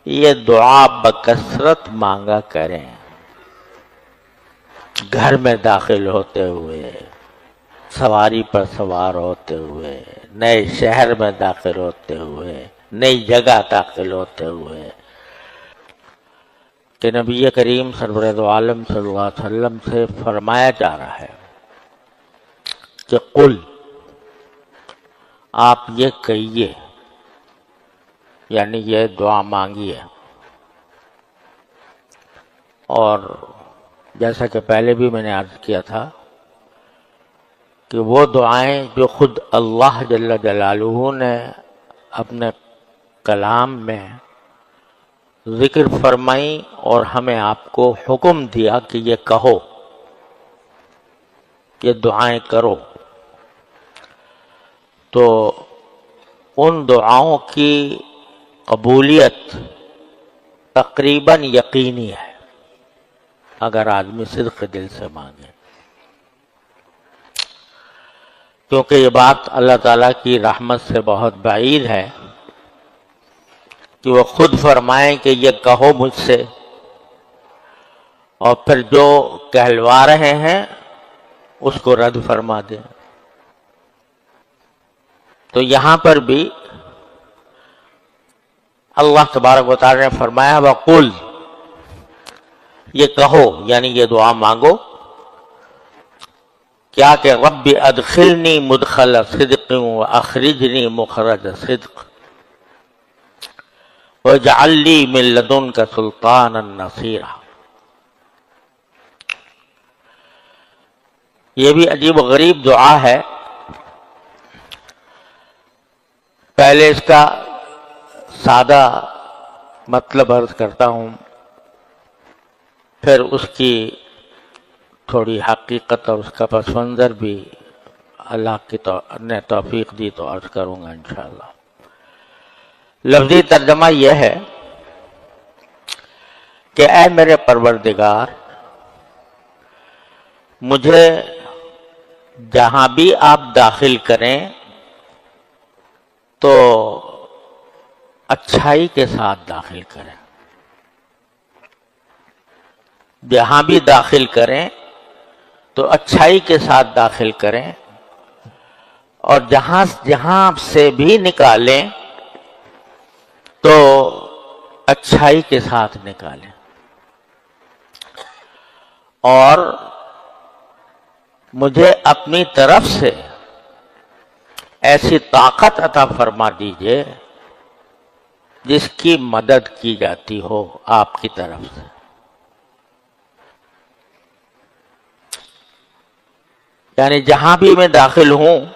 یہ دعا بکثرت مانگا کریں، گھر میں داخل ہوتے ہوئے، سواری پر سوار ہوتے ہوئے، نئے شہر میں داخل ہوتے ہوئے، نئی جگہ داخل ہوتے ہوئے، کہ نبی کریم سرورد عالم صلی اللہ علیہ وسلم سے فرمایا جا رہا ہے کہ قل، آپ یہ کہیے، یعنی یہ دعا مانگیے. اور جیسا کہ پہلے بھی میں نے عرض کیا تھا کہ وہ دعائیں جو خود اللہ جل جلالہ نے اپنے کلام میں ذکر فرمائی اور ہمیں آپ کو حکم دیا کہ یہ کہو، یہ دعائیں کرو، تو ان دعاؤں کی قبولیت تقریباً یقینی ہے اگر آدمی صدق دل سے مانگے، کیونکہ یہ بات اللہ تعالیٰ کی رحمت سے بہت بعید ہے کہ وہ خود فرمائیں کہ یہ کہو مجھ سے، اور پھر جو کہلوا رہے ہیں اس کو رد فرما دیں. تو یہاں پر بھی اللہ تبارک و تعالی نے فرمایا وَقُلْ، یہ کہو یعنی یہ دعا مانگو کیا کہ رب ادخلنی مدخل صدق واخرجنی مخرج صدق واجعل لی من لدنک سلطانا نصیرا. یہ بھی عجیب و غریب دعا ہے. پہلے اس کا سادہ مطلب عرض کرتا ہوں، پھر اس کی تھوڑی حقیقت اور اس کا پس منظر بھی اللہ کی نے توفیق دی تو عرض کروں گا انشاءاللہ. لفظی ترجمہ یہ ہے کہ اے میرے پروردگار، مجھے جہاں بھی آپ داخل کریں تو اچھائی کے ساتھ داخل کریں، جہاں بھی داخل کریں تو اچھائی کے ساتھ داخل کریں، اور جہاں سے بھی نکالیں تو اچھائی کے ساتھ نکالیں، اور مجھے اپنی طرف سے ایسی طاقت عطا فرما دیجئے جس کی مدد کی جاتی ہو آپ کی طرف سے. یعنی جہاں بھی میں داخل ہوں،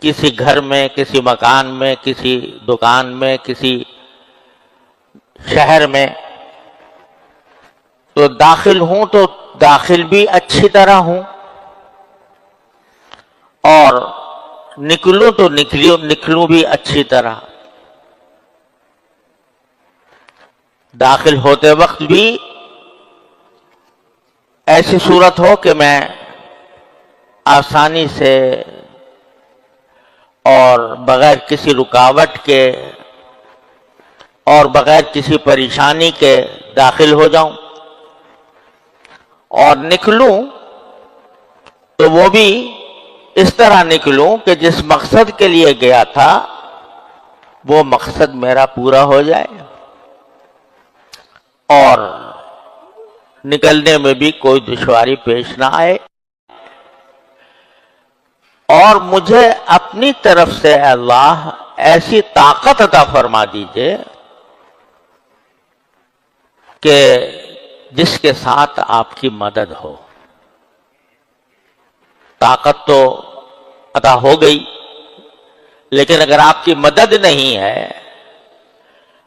کسی گھر میں، کسی مکان میں، کسی دکان میں، کسی شہر میں، تو داخل ہوں تو داخل بھی اچھی طرح ہوں، اور نکلوں تو نکلوں بھی اچھی طرح. داخل ہوتے وقت بھی ایسی صورت ہو کہ میں آسانی سے اور بغیر کسی رکاوٹ کے اور بغیر کسی پریشانی کے داخل ہو جاؤں، اور نکلوں تو وہ بھی اس طرح نکلوں کہ جس مقصد کے لیے گیا تھا وہ مقصد میرا پورا ہو جائے، اور نکلنے میں بھی کوئی دشواری پیش نہ آئے. اور مجھے اپنی طرف سے اللہ ایسی طاقت عطا فرما دیجئے کہ جس کے ساتھ آپ کی مدد ہو. طاقت تو عطا ہو گئی، لیکن اگر آپ کی مدد نہیں ہے،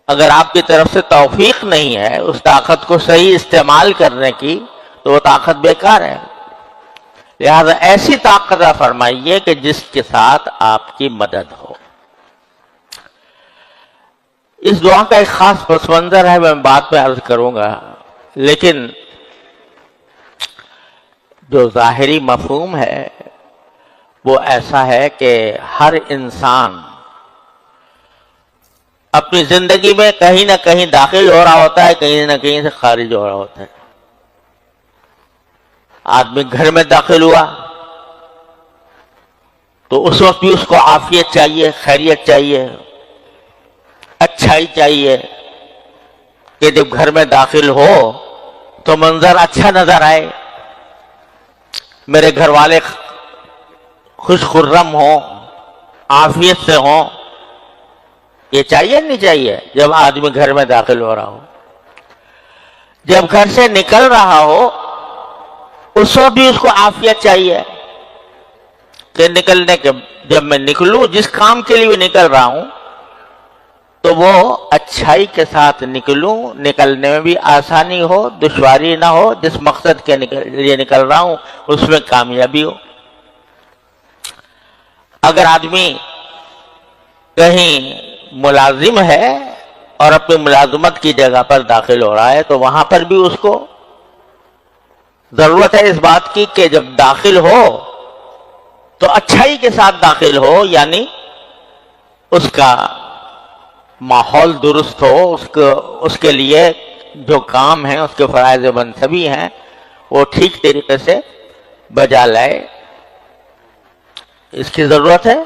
اگر آپ کی طرف سے توفیق نہیں ہے اس طاقت کو صحیح استعمال کرنے کی، تو وہ طاقت بیکار ہے. لہذا ایسی طاقت عطا فرمائیے کہ جس کے ساتھ آپ کی مدد ہو. اس دعا کا ایک خاص پس منظر ہے، میں بعد میں عرض کروں گا، لیکن جو ظاہری مفہوم ہے وہ ایسا ہے کہ ہر انسان اپنی زندگی میں کہیں نہ کہیں داخل ہو رہا ہوتا ہے، کہیں نہ کہیں سے خارج ہو رہا ہوتا ہے۔ آدمی گھر میں داخل ہوا تو اس وقت بھی اس کو عافیت چاہیے، خیریت چاہیے، اچھائی چاہیے کہ جب گھر میں داخل ہو تو منظر اچھا نظر آئے، میرے گھر والے خوش خرم ہوں، عافیت سے ہوں۔ یہ چاہیے نہیں چاہیے جب آدمی گھر میں داخل ہو رہا ہو؟ جب گھر سے نکل رہا ہو اس وقت بھی اس کو عافیت چاہیے کہ نکلنے کے جب میں نکلوں، جس کام کے لیے نکل رہا ہوں تو وہ اچھائی کے ساتھ نکلوں، نکلنے میں بھی آسانی ہو، دشواری نہ ہو، جس مقصد کے لیے نکل رہا ہوں اس میں کامیابی ہو۔ اگر آدمی کہیں ملازم ہے اور اپنی ملازمت کی جگہ پر داخل ہو رہا ہے تو وہاں پر بھی اس کو ضرورت ہے اس بات کی کہ جب داخل ہو تو اچھائی کے ساتھ داخل ہو، یعنی اس کا ماحول درست ہو، اس کے لیے جو کام ہیں، اس کے فرائض منصبی ہیں، وہ ٹھیک طریقے سے بجا لائے، اس کی ضرورت ہے۔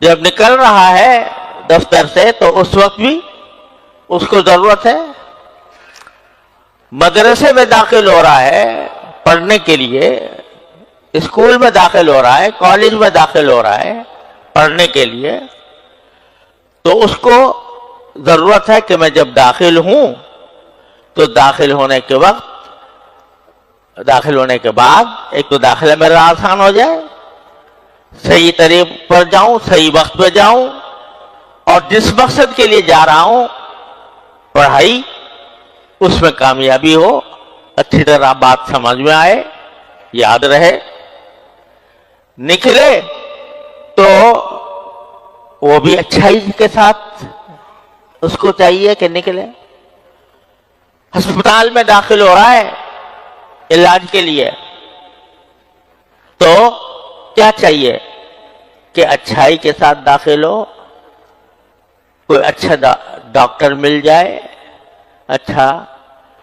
جب نکل رہا ہے دفتر سے تو اس وقت بھی اس کو ضرورت ہے۔ مدرسے میں داخل ہو رہا ہے پڑھنے کے لیے، اسکول میں داخل ہو رہا ہے، کالج میں داخل ہو رہا ہے پڑھنے کے لیے، تو اس کو ضرورت ہے کہ میں جب داخل ہوں تو داخل ہونے کے بعد ایک تو داخلہ میرا آسان ہو جائے، صحیح طریق پر جاؤں، صحیح وقت پہ جاؤں، اور جس مقصد کے لیے جا رہا ہوں پڑھائی، اس میں کامیابی ہو، اچھی طرح بات سمجھ میں آئے، یاد رہے۔ نکلے تو وہ بھی اچھائی کے ساتھ اس کو چاہیے کہ نکلے۔ ہسپتال میں داخل ہو رہا ہے علاج کے لیے تو کیا چاہیے کہ اچھائی کے ساتھ داخل ہو، کوئی اچھا ڈاکٹر مل جائے، اچھا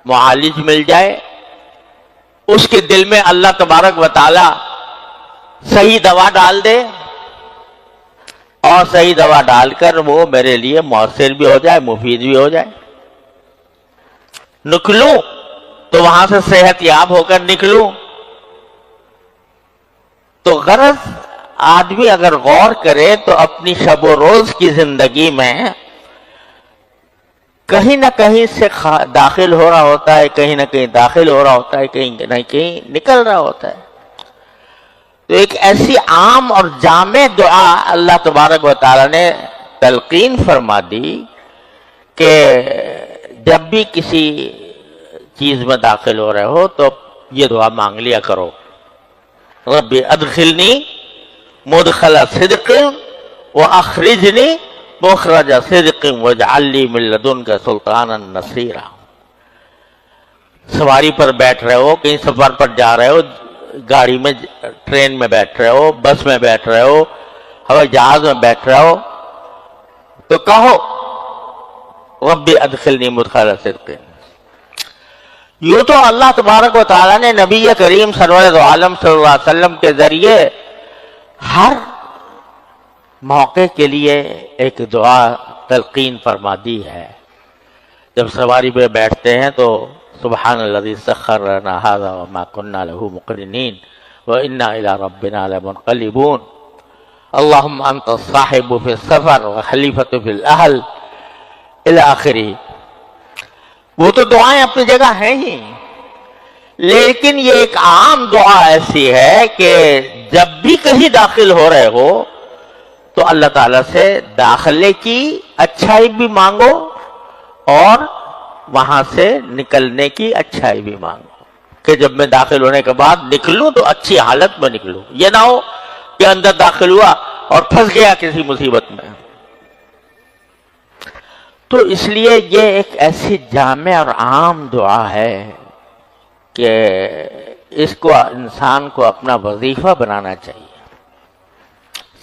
معالج مل جائے، اس کے دل میں اللہ تبارک و تعالی صحیح دوا ڈال دے، اور صحیح دوا ڈال کر وہ میرے لیے مؤثر بھی ہو جائے، مفید بھی ہو جائے۔ نکلوں تو وہاں سے صحت یاب ہو کر نکلوں۔ تو غرض آدمی اگر غور کرے تو اپنی شب و روز کی زندگی میں کہیں نہ کہیں سے داخل ہو رہا ہوتا ہے، کہیں نہ کہیں داخل ہو رہا ہوتا ہے، کہیں نہ کہیں نکل رہا ہوتا ہے۔ تو ایک ایسی عام اور جامع دعا اللہ تبارک و تعالی نے تلقین فرما دی کہ جب بھی کسی چیز میں داخل ہو رہے ہو تو یہ دعا مانگ لیا کرو، رب ادخلنی مدخل صدق واخرجنی مخرج صدق واجعل لی من لدنک سلطانا نصیرا۔ سواری پر بیٹھ رہے ہو، کہیں سفر پر جا رہے ہو، گاڑی میں، ٹرین میں بیٹھ رہے ہو، بس میں بیٹھ رہے ہو، ہوائی جہاز میں بیٹھ رہے ہو، تو کہو رب ادخلنی مدخل صدق۔ یوں تو اللہ تبارک و تعالیٰ نے نبی کریم سرور عالم صلی اللہ علیہ وسلم کے ذریعے ہر موقع کے لیے ایک دعا تلقین فرما دی ہے۔ جب سواری پہ بیٹھتے ہیں تو سبحان الذی سخر لنا ھذا وما كنا له مقرنین وانا الى ربنا لمنقلبون اللهم انت الصاحب في السفر وخلیفۃ في الاہل الی آخرہ۔ وہ تو دعائیں اپنی جگہ ہیں ہی، لیکن یہ ایک عام دعا ایسی ہے کہ جب بھی کہیں داخل ہو رہے ہو تو اللہ تعالیٰ سے داخلے کی اچھائی بھی مانگو اور وہاں سے نکلنے کی اچھائی بھی مانگو، کہ جب میں داخل ہونے کے بعد نکلوں تو اچھی حالت میں نکلوں، یہ نہ ہو کہ اندر داخل ہوا اور پھنس گیا کسی مصیبت میں۔ تو اس لیے یہ ایک ایسی جامع اور عام دعا ہے کہ اس کو انسان کو اپنا وظیفہ بنانا چاہیے۔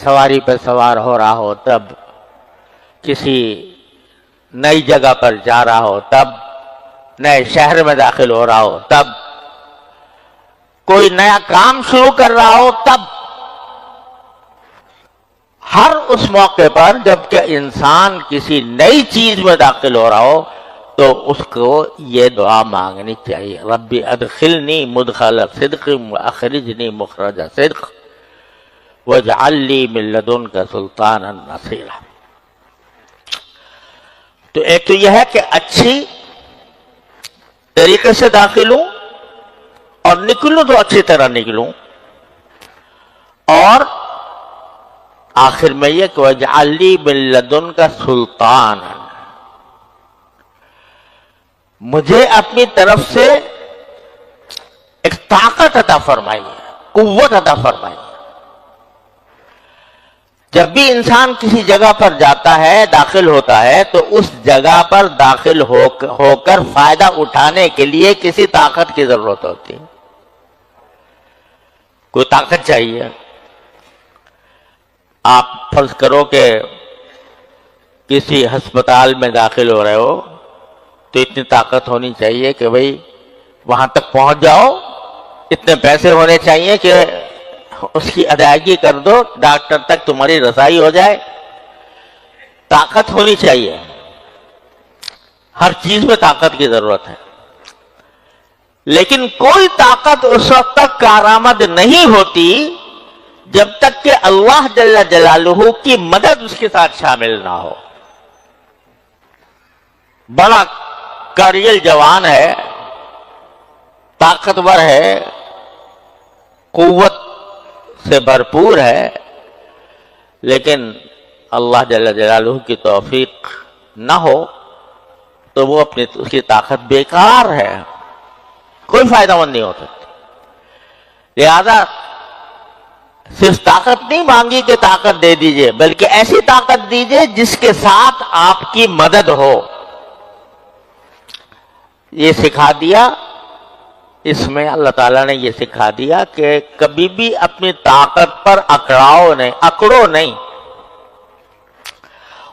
سواری پہ سوار ہو رہا ہو تب کسی نئی جگہ پر جا رہا ہو تب، نئے شہر میں داخل ہو رہا ہو تب، کوئی نیا کام شروع کر رہا ہو تب، ہر اس موقع پر جب کہ انسان کسی نئی چیز میں داخل ہو رہا ہو تو اس کو یہ دعا مانگنی چاہیے، ربی ادخلنی مدخل صدق واخرجنی مخرج صدق واجعل لی من لدنک سلطانا نصیرا۔ تو ایک تو یہ ہے کہ اچھی طریقے سے داخل ہوں اور نکلوں تو اچھی طرح نکلوں، اور آخر میں یہ کہ واجعل لی من لدنک سلطانا، مجھے اپنی طرف سے ایک طاقت عطا فرمائیے، قوت عطا فرمائیے۔ جب بھی انسان کسی جگہ پر جاتا ہے، داخل ہوتا ہے، تو اس جگہ پر داخل ہو کر فائدہ اٹھانے کے لیے کسی طاقت کی ضرورت ہوتی ہے، کوئی طاقت چاہیے۔ آپ فرض کرو کہ کسی ہسپتال میں داخل ہو رہے ہو تو اتنی طاقت ہونی چاہیے کہ بھئی وہاں تک پہنچ جاؤ، اتنے پیسے ہونے چاہیے کہ اس کی ادائیگی کر دو، ڈاکٹر تک تمہاری رسائی ہو جائے۔ طاقت ہونی چاہیے، ہر چیز میں طاقت کی ضرورت ہے، لیکن کوئی طاقت اس وقت تک کارآمد نہیں ہوتی جب تک کہ اللہ جل جلالہ کی مدد اس کے ساتھ شامل نہ ہو۔ بڑا کاریل جوان ہے، طاقتور ہے، قوت سے بھرپور ہے، لیکن اللہ جل جلالہ کی توفیق نہ ہو تو وہ اس کی طاقت بیکار ہے، کوئی فائدہ مند نہیں ہو سکتی۔ لہذا صرف طاقت نہیں مانگی کہ طاقت دے دیجئے، بلکہ ایسی طاقت دیجئے جس کے ساتھ آپ کی مدد ہو۔ یہ سکھا دیا، اس میں اللہ تعالیٰ نے یہ سکھا دیا کہ کبھی بھی اپنی طاقت پر اکڑو نہیں۔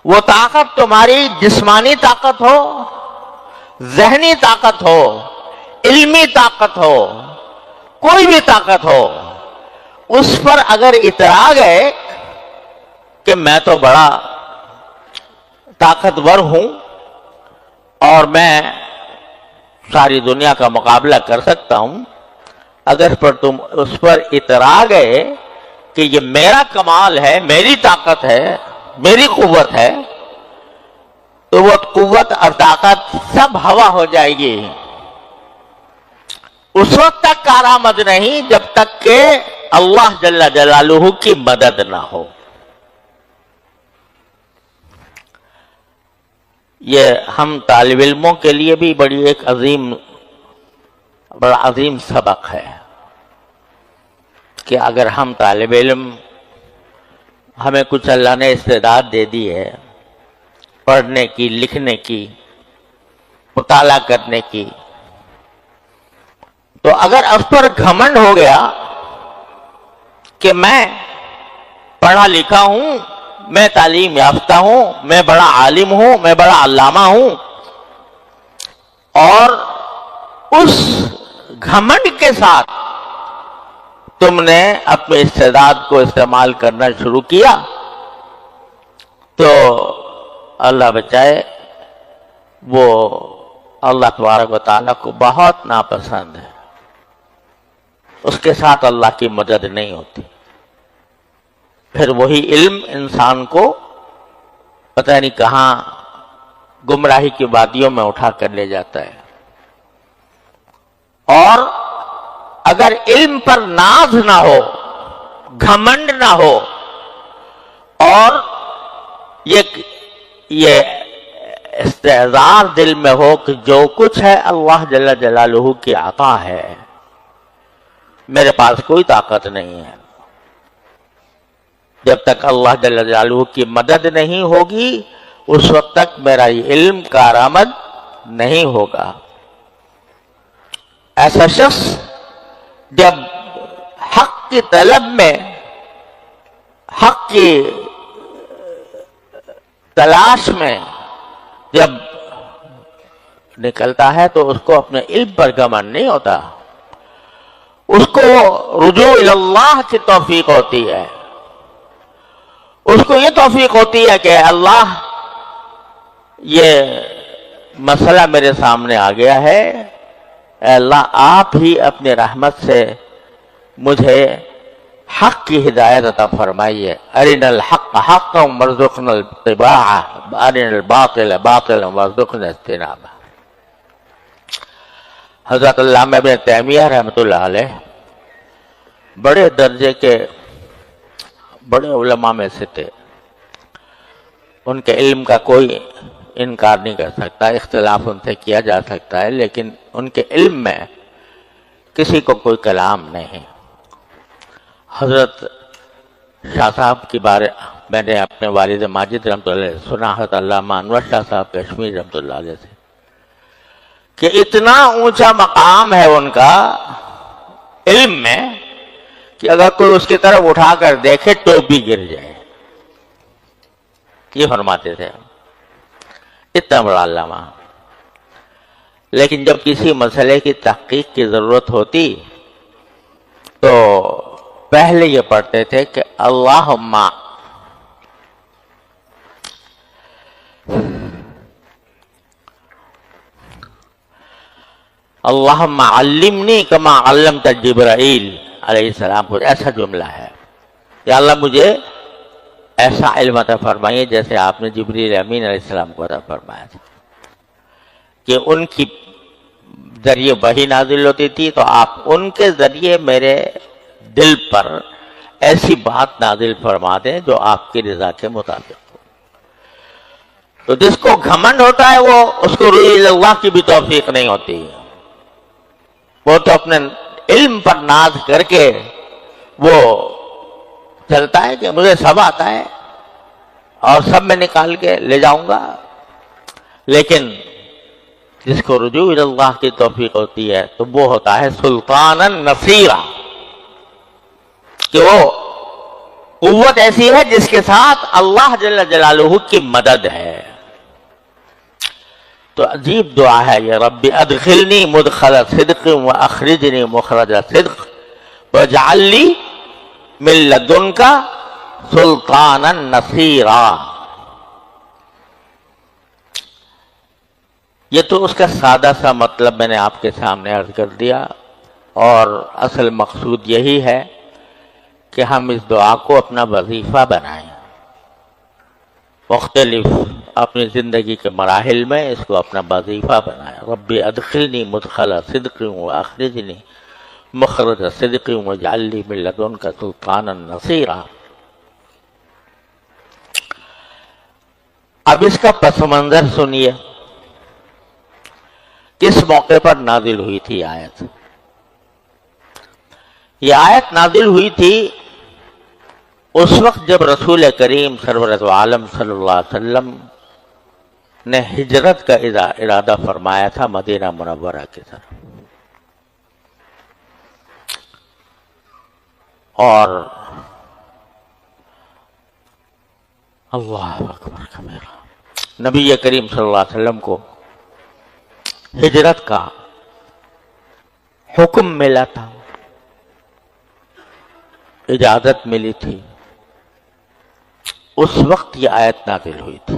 وہ طاقت تمہاری جسمانی طاقت ہو، ذہنی طاقت ہو، علمی طاقت ہو، کوئی بھی طاقت ہو، اس پر اگر اترا گئے کہ میں تو بڑا طاقتور ہوں اور میں ساری دنیا کا مقابلہ کر سکتا ہوں، اگر تم اس پر اترا گئے کہ یہ میرا کمال ہے، میری طاقت ہے، میری قوت ہے، تو وہ قوت اور طاقت سب ہوا ہو جائے گی، اس وقت تک کارآمد نہیں جب تک کہ اللہ جل جلالہ کی مدد نہ ہو۔ یہ ہم طالب علموں کے لیے بھی بڑا عظیم سبق ہے کہ اگر ہم طالب علم، ہمیں کچھ اللہ نے استعداد دے دی ہے پڑھنے کی، لکھنے کی، مطالعہ کرنے کی، تو اگر اس پر گھمنڈ ہو گیا کہ میں پڑھا لکھا ہوں، میں تعلیم یافتہ ہوں، میں بڑا عالم ہوں، میں بڑا علامہ ہوں، اور اس گھمنڈ کے ساتھ تم نے اپنے استعداد کو استعمال کرنا شروع کیا، تو اللہ بچائے وہ اللہ تبارک و تعالیٰ کو بہت ناپسند ہے، اس کے ساتھ اللہ کی مدد نہیں ہوتی۔ پھر وہی علم انسان کو پتہ نہیں کہاں گمراہی کی وادیوں میں اٹھا کر لے جاتا ہے۔ اور اگر علم پر ناز نہ ہو، گھمنڈ نہ ہو، اور یہ استحضار دل میں ہو کہ جو کچھ ہے اللہ جل جلالہ کی عطا ہے، میرے پاس کوئی طاقت نہیں ہے، جب تک اللہ جل جلالہ کی مدد نہیں ہوگی اس وقت تک میرا یہ علم کارآمد نہیں ہوگا۔ ایسا شخص جب حق کی طلب میں، حق کی تلاش میں جب نکلتا ہے تو اس کو اپنے علم پر گمن نہیں ہوتا، اس کو رجوع اللہ کی توفیق ہوتی ہے، اس کو یہ توفیق ہوتی ہے کہ اللہ یہ مسئلہ میرے سامنے آ گیا ہے، اے اللہ آپ ہی اپنی رحمت سے مجھے حق کی ہدایت عطا فرمائیے، ارنا الحق حقا وارزقنا اتباعہ ارنا الباطل باطلا وارزقنا اجتنابہ۔ حضرت علامہ ابن تیمیہ رحمۃ اللہ علیہ بڑے درجے کے بڑے علماء میں سے تھے، ان کے علم کا کوئی انکار نہیں کر سکتا، اختلاف ان سے کیا جا سکتا ہے، لیکن ان کے علم میں کسی کو کوئی کلام نہیں۔ حضرت شاہ صاحب کی بارے میں نے اپنے والد ماجد رحمۃ اللہ علیہ سنا، حضرت علامہ انور شاہ صاحب کشمیر رحمۃ اللہ علیہ سے، کہ اتنا اونچا مقام ہے ان کا علم میں کہ اگر کوئی اس کی طرف اٹھا کر دیکھے تو بھی گر جائے، یہ فرماتے تھے، اتنا بڑا علامہ۔ لیکن جب کسی مسئلے کی تحقیق کی ضرورت ہوتی تو پہلے یہ پڑھتے تھے کہ اللہم علمنی کما علمت جبرائیل علیہ السلام، کچھ ایسا جملہ ہے، یا اللہ مجھے ایسا علم عطا فرمائیے جیسے آپ نے جبریل امین علیہ السلام کو عطا فرمایا تھا، کہ ان کی ذریعے وحی نازل ہوتی تھی تو آپ ان کے ذریعے میرے دل پر ایسی بات نازل فرما دیں جو آپ کی رضا کے مطابق ہو۔ تو جس کو گھمنڈ ہوتا ہے وہ اس کو رضا اللہ کی بھی توفیق نہیں ہوتی، وہ تو اپنے علم پر ناز کر کے وہ چلتا ہے کہ مجھے سب آتا ہے اور سب میں نکال کے لے جاؤں گا، لیکن جس کو رجوع اللہ کی توفیق ہوتی ہے تو وہ ہوتا ہے سلطانا نصیرا، کہ وہ قوت ایسی ہے جس کے ساتھ اللہ جل جلالہ کی مدد ہے۔ تو عجیب دعا ہے یہ، رب ادخلنی مدخل صدق واخرجنی مخرج صدق واجعل لی من لدنک سلطانا نصیرا۔ یہ تو اس کا سادہ سا مطلب میں نے آپ کے سامنے عرض کر دیا، اور اصل مقصود یہی ہے کہ ہم اس دعا کو اپنا وظیفہ بنائیں، مختلف اپنی زندگی کے مراحل میں اس کو اپنا وظیفہ بنائیں۔ رب ادخلنی مدخل صدق واخرجنی مخرج صدق واجعل لی من لدنک سلطانا نصیرا۔ اب اس کا پس منظر سنیے، کس موقع پر نازل ہوئی تھی آیت؟ یہ آیت نازل ہوئی تھی اس وقت جب رسول کریم سرورت عالم صلی اللہ علیہ وسلم نے ہجرت کا ارادہ فرمایا تھا مدینہ منورہ کی طرف، اور اللہ اکبر کبیرہ، نبی کریم صلی اللہ علیہ وسلم کو ہجرت کا حکم ملا تھا، اجازت ملی تھی، اس وقت یہ آیت نازل ہوئی تھی۔